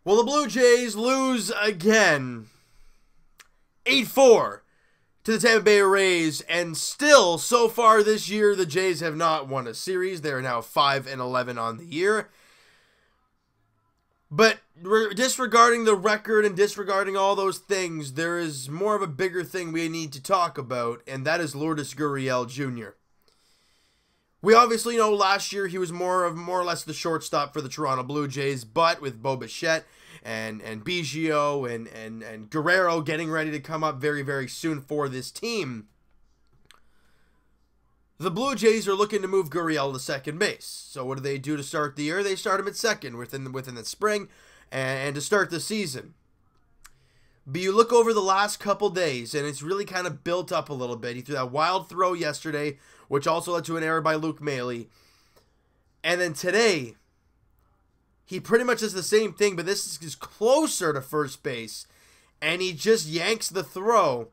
Well, the Blue Jays lose again. 8-4 to the Tampa Bay Rays, and still, so far this year, the Jays have not won a series. They are now 5-11 on the year. But disregarding the record and disregarding all those things, there is more of a bigger thing we need to talk about, and that is Lourdes Gurriel Jr. We obviously know last year he was more or less the shortstop for the Toronto Blue Jays, but with Bo Bichette and Biggio and Guerrero getting ready to come up very, very soon for this team, the Blue Jays are looking to move Gurriel to second base. So what do they do to start the year? They start him at second within the spring and to start the season. But you look over the last couple days, and it's really kind of built up a little bit. He threw that wild throw yesterday, which also led to an error by Luke Maile. And then today, he pretty much does the same thing, but this is closer to first base. And he just yanks the throw.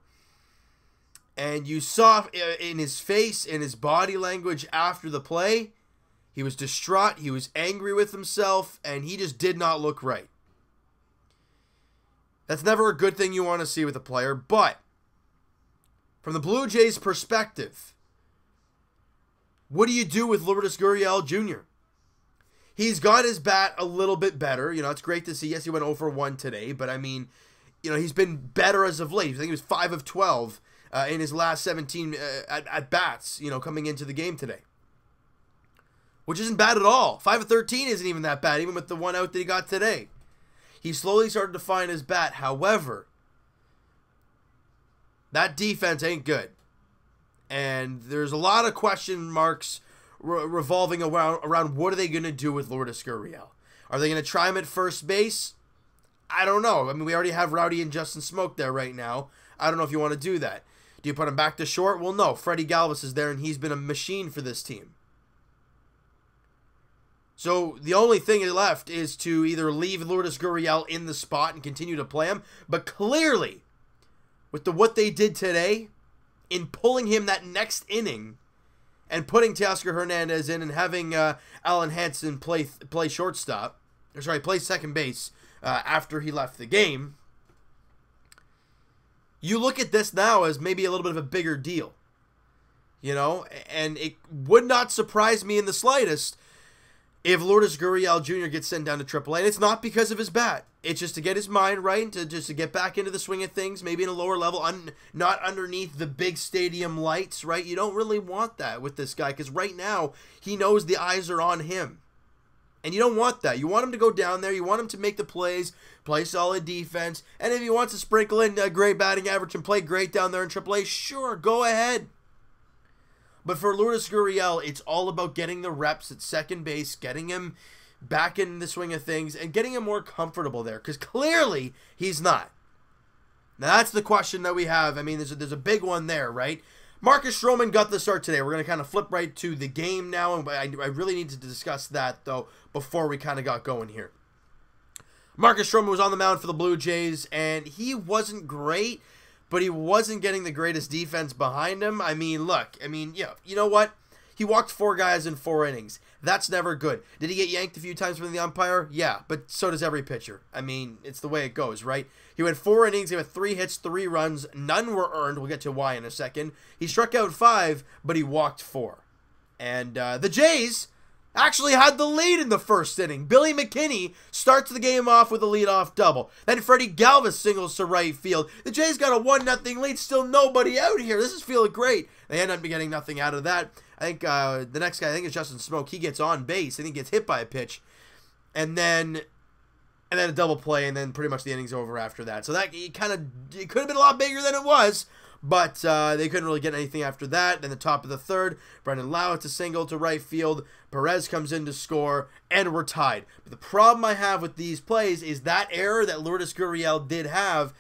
And you saw in his face, in his body language after the play, he was distraught, he was angry with himself, and he just did not look right. That's never a good thing you want to see with a player, but from the Blue Jays' perspective, what do you do with Lourdes Gurriel Jr.? He's got his bat a little bit better. You know, it's great to see. Yes, he went 0 for 1 today, but I mean, you know, he's been better as of late. I think he was 5 of 12 in his last 17 at bats, you know, coming into the game today. Which isn't bad at all. 5 of 13 isn't even that bad, even with the one out that he got today. He slowly started to find his bat. However, that defense ain't good. And there's a lot of question marks revolving around what are they going to do with Lourdes Gurriel. Are they going to try him at first base? I don't know. I mean, we already have Rowdy and Justin Smoke there right now. I don't know if you want to do that. Do you put him back to short? Well, no. Freddie Galvis is there, and he's been a machine for this team. So the only thing left is to either leave Lourdes Gurriel in the spot and continue to play him. But clearly, with what they did today, in pulling him that next inning and putting Teoscar Hernandez in and having Alan Hansen play shortstop, or sorry, play second base after he left the game, you look at this now as maybe a little bit of a bigger deal. You know, and it would not surprise me in the slightest if Lourdes Gurriel Jr. gets sent down to AAA, and it's not because of his bat. It's just to get his mind right, to get back into the swing of things, maybe in a lower level, not underneath the big stadium lights, right? You don't really want that with this guy, because right now, he knows the eyes are on him. And you don't want that. You want him to go down there, you want him to make the plays, play solid defense, and if he wants to sprinkle in a great batting average and play great down there in AAA, sure, go ahead. But for Lourdes Gurriel, it's all about getting the reps at second base, getting him back in the swing of things, and getting him more comfortable there. Because clearly, he's not. Now, that's the question that we have. I mean, there's a big one there, right? Marcus Stroman got the start today. We're going to kind of flip right to the game now. And I really need to discuss that, though, before we kind of got going here. Marcus Stroman was on the mound for the Blue Jays, and he wasn't great, but he wasn't getting the greatest defense behind him. I mean, look, yeah, you know what? He walked 4 guys in 4 innings. That's never good. Did he get yanked a few times from the umpire? Yeah, but so does every pitcher. I mean, it's the way it goes, right? He went 4 innings, he had 3 hits, 3 runs. None were earned. We'll get to why in a second. He struck out 5, but he walked 4. And the Jays actually had the lead in the first inning. Billy McKinney starts the game off with a leadoff double. Then Freddie Galvis singles to right field. The Jays got a 1-0 lead. Still nobody out here. This is feeling great. They end up getting nothing out of that. I think the next guy, I think it's Justin Smoke. He gets on base. I think he gets hit by a pitch. And then a double play, and then pretty much the inning's over after that. So that it could have been a lot bigger than it was. But they couldn't really get anything after that. In the top of the third, Brendan Lau hits a single to right field. Perez comes in to score, and we're tied. But the problem I have with these plays is that error that Lourdes Gurriel did have,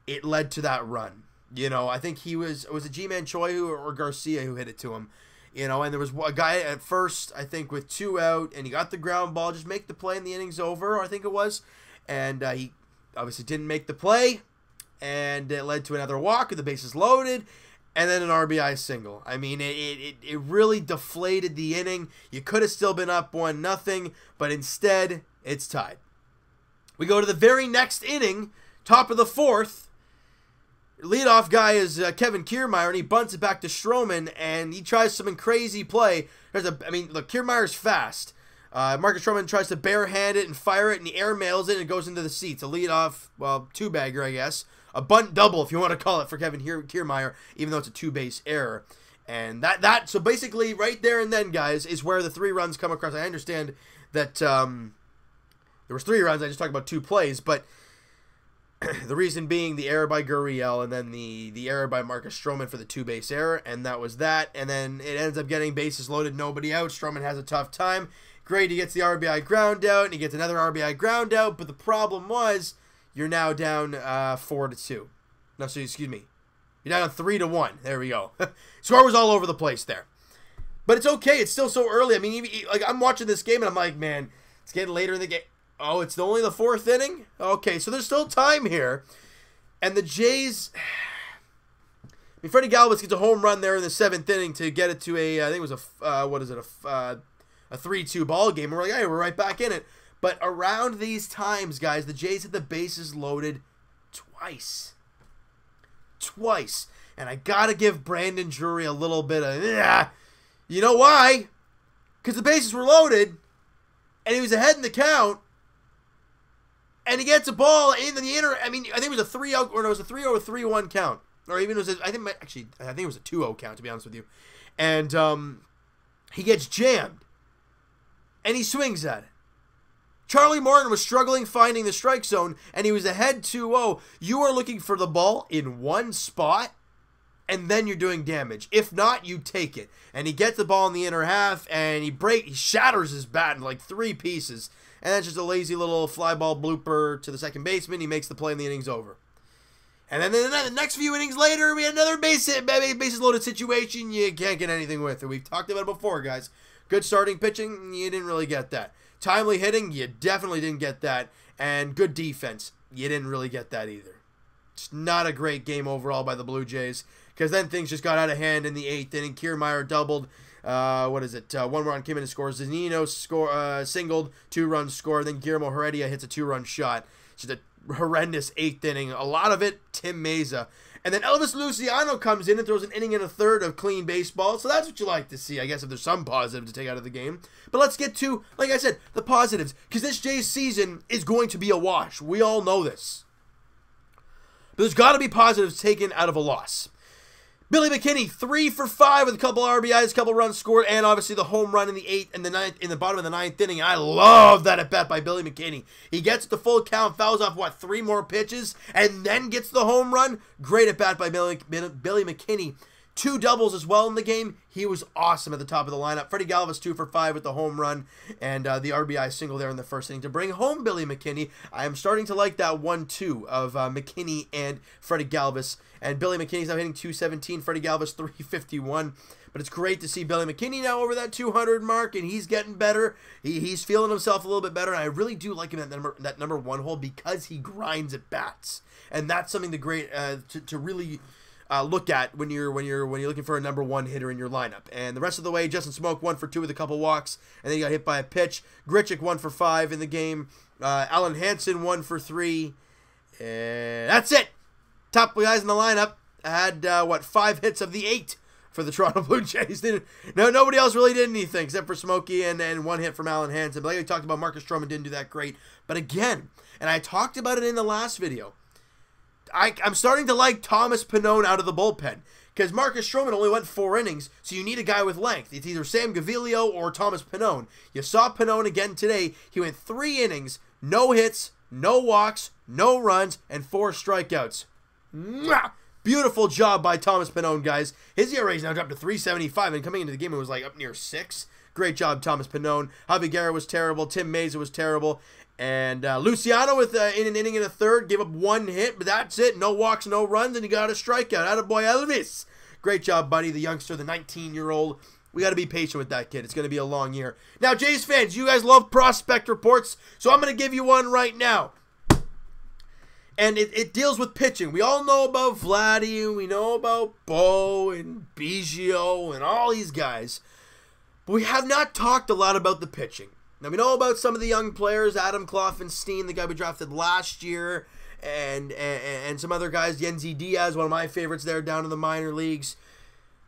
it led to that run. You know, I think it was G-Man Choi or Garcia who hit it to him. You know, and there was a guy at first, I think, with 2 out, and he got the ground ball. Just make the play, and the inning's over, I think it was. And he obviously didn't make the play. And it led to another walk with the bases loaded, and then an RBI single. I mean, it really deflated the inning. You could have still been up 1-0, but instead, it's tied. We go to the very next inning, top of the fourth. Leadoff guy is Kevin Kiermaier, and he bunts it back to Stroman, and he tries some crazy play. Look, Kiermaier's fast. Marcus Stroman tries to barehand it and fire it, and he airmails it, and it goes into the seats. A leadoff, well, two-bagger, I guess. A bunt double, if you want to call it, for Kevin Kiermaier, even though it's a two-base error. And so basically, right there and then, guys, is where the 3 runs come across. I understand that there was 3 runs. I just talked about 2 plays, but the reason being the error by Gurriel, and then the error by Marcus Stroman for the 2-base error, and that was that. And then it ends up getting bases loaded, nobody out. Stroman has a tough time. Great, he gets the RBI ground out, and he gets another RBI ground out, but the problem was you're now down 4-2. No, so excuse me. You're down 3-1. There we go. Score was all over the place there. But it's okay. It's still so early. I mean, like, I'm watching this game, and I'm like, man, it's getting later in the game. Oh, it's only the 4th inning? Okay, so there's still time here. And the Jays... I mean, Freddie Galvis gets a home run there in the 7th inning to get it to I think it was a 3-2 ball game. And we're like, hey, we're right back in it. But around these times, guys, the Jays had the bases loaded twice. And I got to give Brandon Drury a little bit of, you know why? Because the bases were loaded, and he was ahead in the count, and he gets a ball in the inner. I mean, I think it was a 3-0, or no, it was a 3-0 or 3-1 count, or even it was I think it was a 2-0 count, to be honest with you. And he gets jammed, and he swings at it. Charlie Morton was struggling finding the strike zone, and he was ahead 2-0. You are looking for the ball in one spot, and then you're doing damage. If not, you take it. And he gets the ball in the inner half, and he shatters his bat in like 3 pieces. And that's just a lazy little fly ball blooper to the second baseman. He makes the play, and the inning's over. And then the next few innings later, we had another bases loaded situation. You can't get anything with it. We've talked about it before, guys. Good starting pitching, you didn't really get that. Timely hitting, you definitely didn't get that. And good defense, you didn't really get that either. It's not a great game overall by the Blue Jays, because then things just got out of hand in the 8th inning. Kiermaier doubled. 1 run came in and scores. Zunino singled, 2 runs scored. Then Guillermo Heredia hits a 2-run shot. It's just a horrendous 8th inning. A lot of it, Tim Meza. And then Elvis Luciano comes in and throws an inning and a third of clean baseball. So that's what you like to see, I guess, if there's some positive to take out of the game. But let's get to, like I said, the positives. Because this Jays season is going to be a wash. We all know this. But there's got to be positives taken out of a loss. Billy McKinney, 3 for 5 with a couple RBIs, a couple runs scored, and obviously the home run in the 8th and the 9th, in the bottom of the 9th inning. I love that at bat by Billy McKinney. He gets the full count, fouls off 3 more pitches, and then gets the home run. Great at bat by Billy McKinney. 2 doubles as well in the game. He was awesome at the top of the lineup. Freddie Galvis 2 for 5 with the home run and the RBI single there in the first inning to bring home Billy McKinney. I am starting to like that 1-2 of McKinney and Freddie Galvis. And Billy McKinney's now hitting 217, Freddie Galvis 351. But it's great to see Billy McKinney now over that 200 mark, and he's getting better. He's feeling himself a little bit better, and I really do like him at that number 1 hole because he grinds at bats, and that's something to really look at when you're looking for a number 1 hitter in your lineup. And the rest of the way, Justin Smoke 1 for 2 with a couple walks, and then he got hit by a pitch. Grichuk 1 for 5 in the game. Alan Hansen 1 for 3. And that's it. Top guys in the lineup had 5 hits of the 8 for the Toronto Blue Jays. Nobody else really did anything except for Smokey and 1 hit from Alan Hansen. But like we talked about, Marcus Stroman didn't do that great. But again, and I talked about it in the last video, I'm starting to like Thomas Pannone out of the bullpen, because Marcus Stroman only went 4 innings, so you need a guy with length. It's either Sam Gaviglio or Thomas Pannone. You saw Pannone again today. He went 3 innings, no hits, no walks, no runs, and 4 strikeouts. Mwah! Beautiful job by Thomas Pannone, guys. His ERA is now dropped to 3.75, and coming into the game it was like up near 6. Great job, Thomas Pannone. Javi Guerra was terrible. Tim Meza was terrible. And Luciano with in an inning and a third gave up 1 hit, but that's it. No walks, no runs, and he got a strikeout. Attaboy Elvis. Great job, buddy. The youngster, the 19-year-old. We got to be patient with that kid. It's going to be a long year. Now, Jays fans, you guys love prospect reports, so I'm going to give you one right now. And it deals with pitching. We all know about Vladdy, we know about Bo and Biggio and all these guys. But we have not talked a lot about the pitching. Now, we know about some of the young players, Adam Kloffenstein, the guy we drafted last year, and some other guys, Yenzi Diaz, one of my favorites there down in the minor leagues.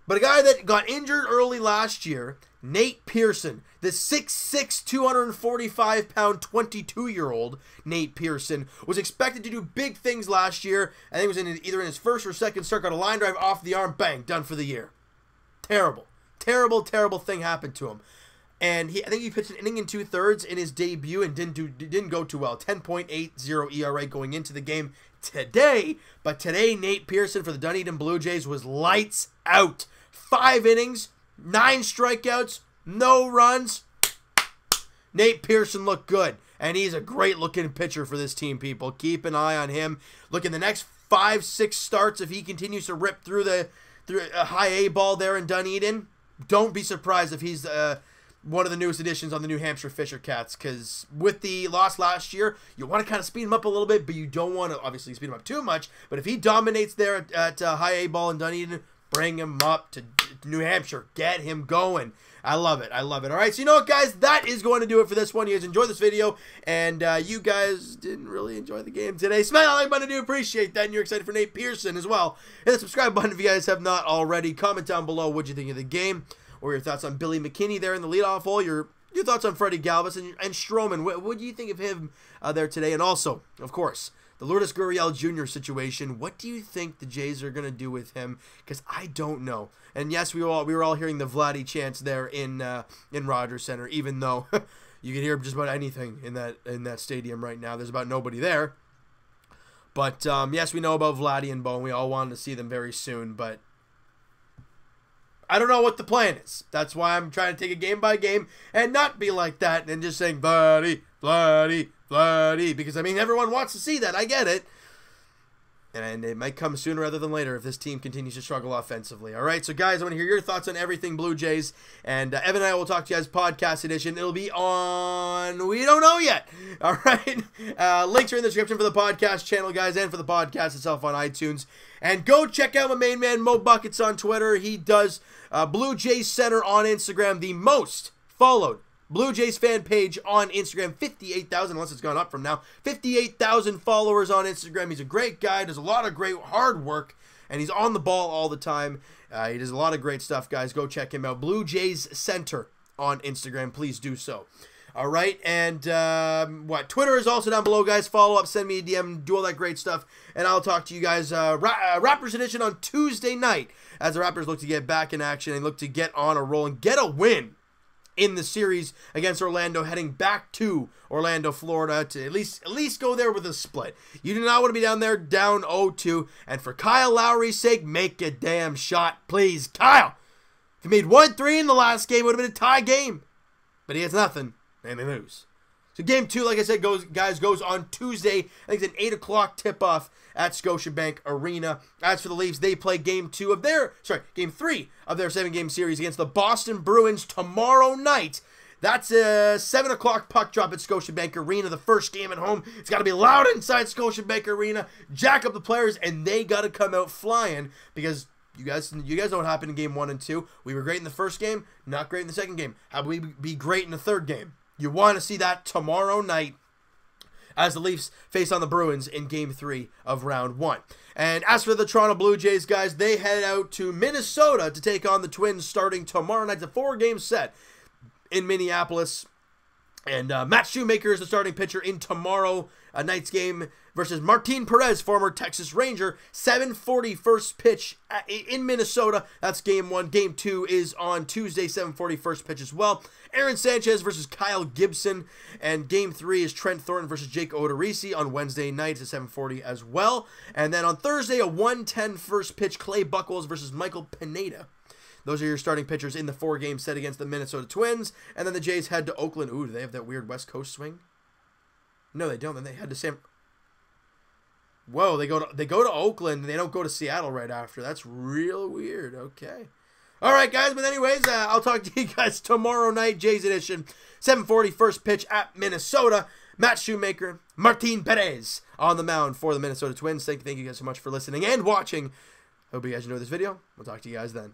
But a guy that got injured early last year, Nate Pearson, the 6'6", 245-pound, 22-year-old Nate Pearson, was expected to do big things last year. I think it was either in his first or second start, got a line drive off the arm, bang, done for the year. Terrible. Terrible, terrible thing happened to him. And I think he pitched an inning and 2/3 in his debut and didn't go too well. 10.80 ERA going into the game today. But today, Nate Pearson for the Dunedin Blue Jays was lights out. 5 innings, 9 strikeouts, no runs. Nate Pearson looked good. And he's a great-looking pitcher for this team, people. Keep an eye on him. Look, in the next 5-6 starts, if he continues to rip through a high A ball there in Dunedin, don't be surprised if he's one of the newest additions on the New Hampshire Fisher Cats, because with the loss last year, you want to kind of speed him up a little bit, but you don't want to obviously speed him up too much. But if he dominates there at high A ball in Dunedin, bring him up to New Hampshire. Get him going. I love it. I love it. All right, so you know what, guys? That is going to do it for this one. You guys enjoyed this video, and you guys didn't really enjoy the game today. Smash that like button. I do appreciate that, and you're excited for Nate Pearson as well. Hit the subscribe button if you guys have not already. Comment down below what you think of the game, or your thoughts on Billy McKinney there in the leadoff hole, your thoughts on Freddie Galvis and Stroman. What do you think of him there today? And also, of course, the Lourdes Gurriel Jr. situation. What do you think the Jays are going to do with him? Because I don't know. And yes, we were all hearing the Vladdy chants there in Rogers Center, even though you can hear just about anything in that stadium right now. There's about nobody there. But yes, we know about Vladdy and Bo. We all wanted to see them very soon, but I don't know what the plan is. That's why I'm trying to take it game by game and not be like that and just saying Vladdy, Vladdy, Vladdy, because I mean everyone wants to see that. I get it. And it might come sooner rather than later if this team continues to struggle offensively. All right, so guys, I want to hear your thoughts on everything Blue Jays. And Evan and I will talk to you guys podcast edition. It'll be on, we don't know yet. All right, links are in the description for the podcast channel, guys, and for the podcast itself on iTunes. And go check out my main man, Mo Buckets, on Twitter. He does Blue Jays Center on Instagram, the most followed Blue Jays fan page on Instagram, 58,000, unless it's gone up from now. 58,000 followers on Instagram. He's a great guy, does a lot of great hard work, and he's on the ball all the time. He does a lot of great stuff, guys. Go check him out. Blue Jays Center on Instagram. Please do so. All right, and Twitter is also down below, guys. Follow up, send me a DM, do all that great stuff, and I'll talk to you guys Raptors edition on Tuesday night as the Raptors look to get back in action and look to get on a roll and get a win in the series against Orlando, heading back to Orlando, Florida, to at least go there with a split. You do not want to be down there down 0-2. And for Kyle Lowry's sake, make a damn shot, please. Kyle, if he made 1-3 in the last game, it would have been a tie game. But he has nothing, and they lose. So game 2, like I said, goes on Tuesday. I think it's an 8 o'clock tip-off at Scotiabank Arena. As for the Leafs, they play game 3 of their 7-game series against the Boston Bruins tomorrow night. That's a 7 o'clock puck drop at Scotiabank Arena. The first game at home. It's got to be loud inside Scotiabank Arena. Jack up the players, and they got to come out flying because you guys know what happened in game 1 and 2. We were great in the first game, not great in the second game. How about we be great in the third game? You want to see that tomorrow night as the Leafs face on the Bruins in Game 3 of Round 1. And as for the Toronto Blue Jays, guys, they head out to Minnesota to take on the Twins starting tomorrow night. It's a 4-game set in Minneapolis. And Matt Shoemaker is the starting pitcher in tomorrow night's game versus Martin Perez, former Texas Ranger. 7:40 first pitch in Minnesota. That's game 1. Game 2 is on Tuesday, 7:40 first pitch as well. Aaron Sanchez versus Kyle Gibson. And game 3 is Trent Thornton versus Jake Odorizzi on Wednesday night at 7:40 as well. And then on Thursday, a 1:10 first pitch, Clay Buchholz versus Michael Pineda. Those are your starting pitchers in the 4-game set against the Minnesota Twins. And then the Jays head to Oakland. Ooh, do they have that weird West Coast swing? No, they don't. Then they head to San... Whoa, they go to Oakland, and they don't go to Seattle right after. That's real weird. Okay. All right, guys. But anyways, I'll talk to you guys tomorrow night, Jays edition. 7:40 first pitch at Minnesota. Matt Shoemaker, Martin Perez on the mound for the Minnesota Twins. Thank you guys so much for listening and watching. Hope you guys enjoyed this video. We'll talk to you guys then.